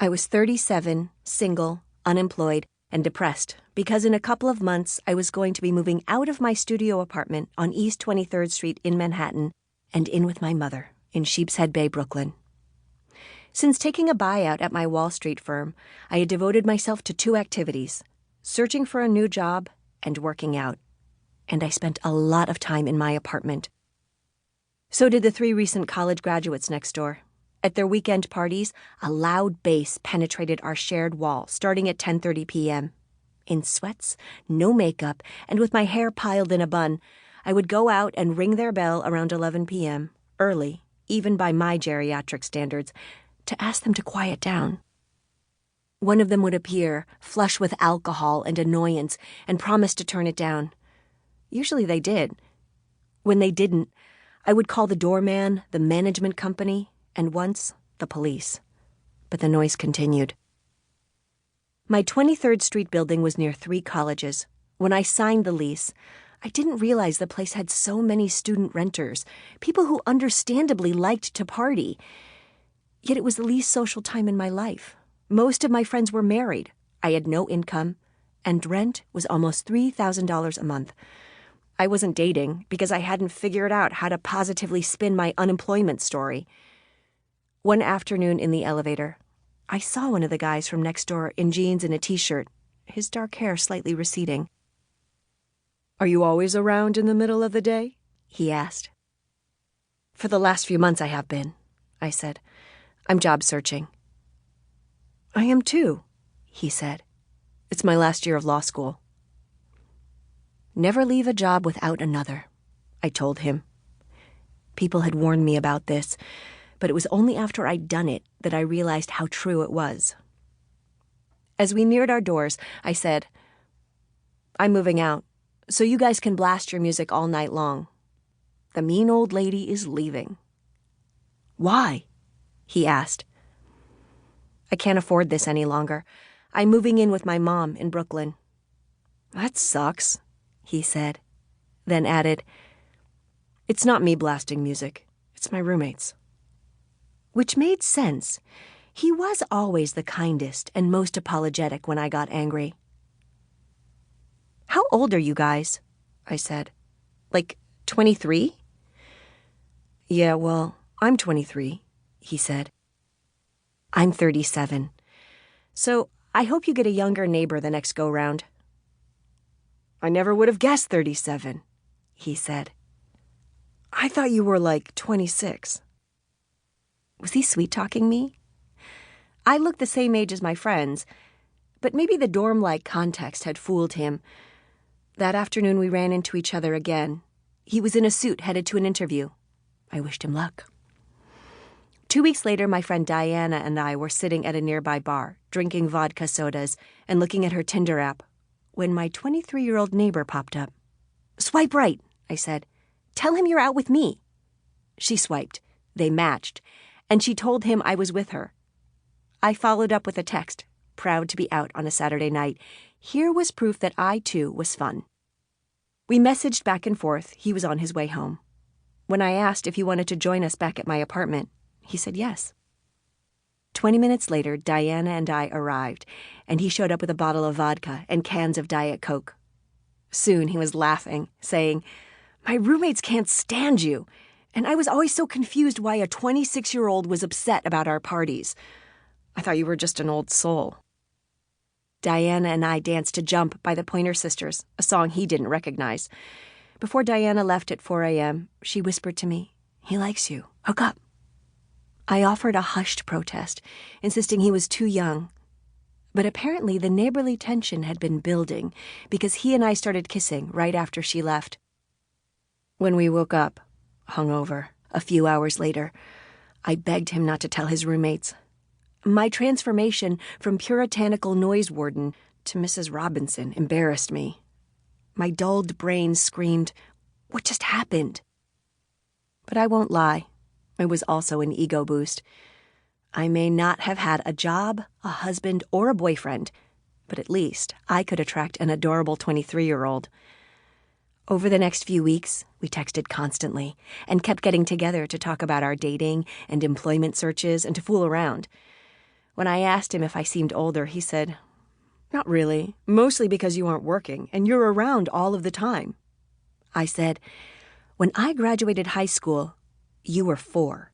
I was 37, single, unemployed, and depressed because in a couple of months I was going to be moving out of my studio apartment on East 23rd Street in Manhattan and in with my mother in Sheepshead Bay, Brooklyn. Since taking a buyout at my Wall Street firm, I had devoted myself to two activities: searching for a new job and working out. And I spent a lot of time in my apartment. So did the 3 recent college graduates next door. At their weekend parties, a loud bass penetrated our shared wall starting at 10:30 p.m. In sweats, no makeup, and with my hair piled in a bun, I would go out and ring their bell around 11 p.m., early, even by my geriatric standards, to ask them to quiet down. One of them would appear, flush with alcohol and annoyance, and promise to turn it down. Usually they did. When they didn't, I would call the doorman, the management company, and once, the police. But the noise continued. My 23rd Street building was near 3 colleges. When I signed the lease, I didn't realize the place had so many student renters, people who understandably liked to party. Yet it was the least social time in my life. Most of my friends were married. I had no income, and rent was almost $3,000 a month. I wasn't dating because I hadn't figured out how to positively spin my unemployment story. One afternoon in the elevator, I saw one of the guys from next door in jeans and a t-shirt, his dark hair slightly receding. "Are you always around in the middle of the day?" he asked. "For the last few months I have been," I said. "I'm job searching." "I am too," he said. "It's my last year of law school." "Never leave a job without another," I told him. People had warned me about this, but it was only after I'd done it that I realized how true it was. As we neared our doors, I said, "I'm moving out, so you guys can blast your music all night long. The mean old lady is leaving." "Why?" he asked. "I can't afford this any longer. I'm moving in with my mom in Brooklyn." "That sucks," he said, then added, "It's not me blasting music. It's my roommates." Which made sense. He was always the kindest and most apologetic when I got angry. "How old are you guys?" I said. "Like 23? "Yeah, well, I'm 23, he said. "I'm 37. So I hope you get a younger neighbor the next go-round." "I never would have guessed 37, he said. "I thought you were like 26. Was he sweet-talking me? I looked the same age as my friends, but maybe the dorm-like context had fooled him. That afternoon we ran into each other again. He was in a suit headed to an interview. I wished him luck. 2 weeks later, my friend Diana and I were sitting at a nearby bar, drinking vodka sodas and looking at her Tinder app, when my 23-year-old neighbor popped up. "Swipe right," I said. "Tell him you're out with me." She swiped. They matched, and she told him I was with her. I followed up with a text, proud to be out on a Saturday night. Here was proof that I, too, was fun. We messaged back and forth. He was on his way home. When I asked if he wanted to join us back at my apartment, he said yes. 20 minutes later, Diana and I arrived, and he showed up with a bottle of vodka and cans of Diet Coke. Soon he was laughing, saying, "My roommates can't stand you, and I was always so confused why a 26-year-old was upset about our parties. I thought you were just an old soul." Diana and I danced to Jump by the Pointer Sisters, a song he didn't recognize. Before Diana left at 4 a.m., she whispered to me, "He likes you. Hook up." I offered a hushed protest, insisting he was too young. But apparently the neighborly tension had been building because he and I started kissing right after she left. When we woke up, hungover, a few hours later, I begged him not to tell his roommates. My transformation from puritanical noise warden to Mrs. Robinson embarrassed me. My dulled brain screamed, "What just happened?" But I won't lie. It was also an ego boost. I may not have had a job, a husband, or a boyfriend, but at least I could attract an adorable 23-year-old. Over the next few weeks, we texted constantly and kept getting together to talk about our dating and employment searches and to fool around. When I asked him if I seemed older, he said, "Not really, mostly because you aren't working, and you're around all of the time." I said, "When I graduated high school, you were 4.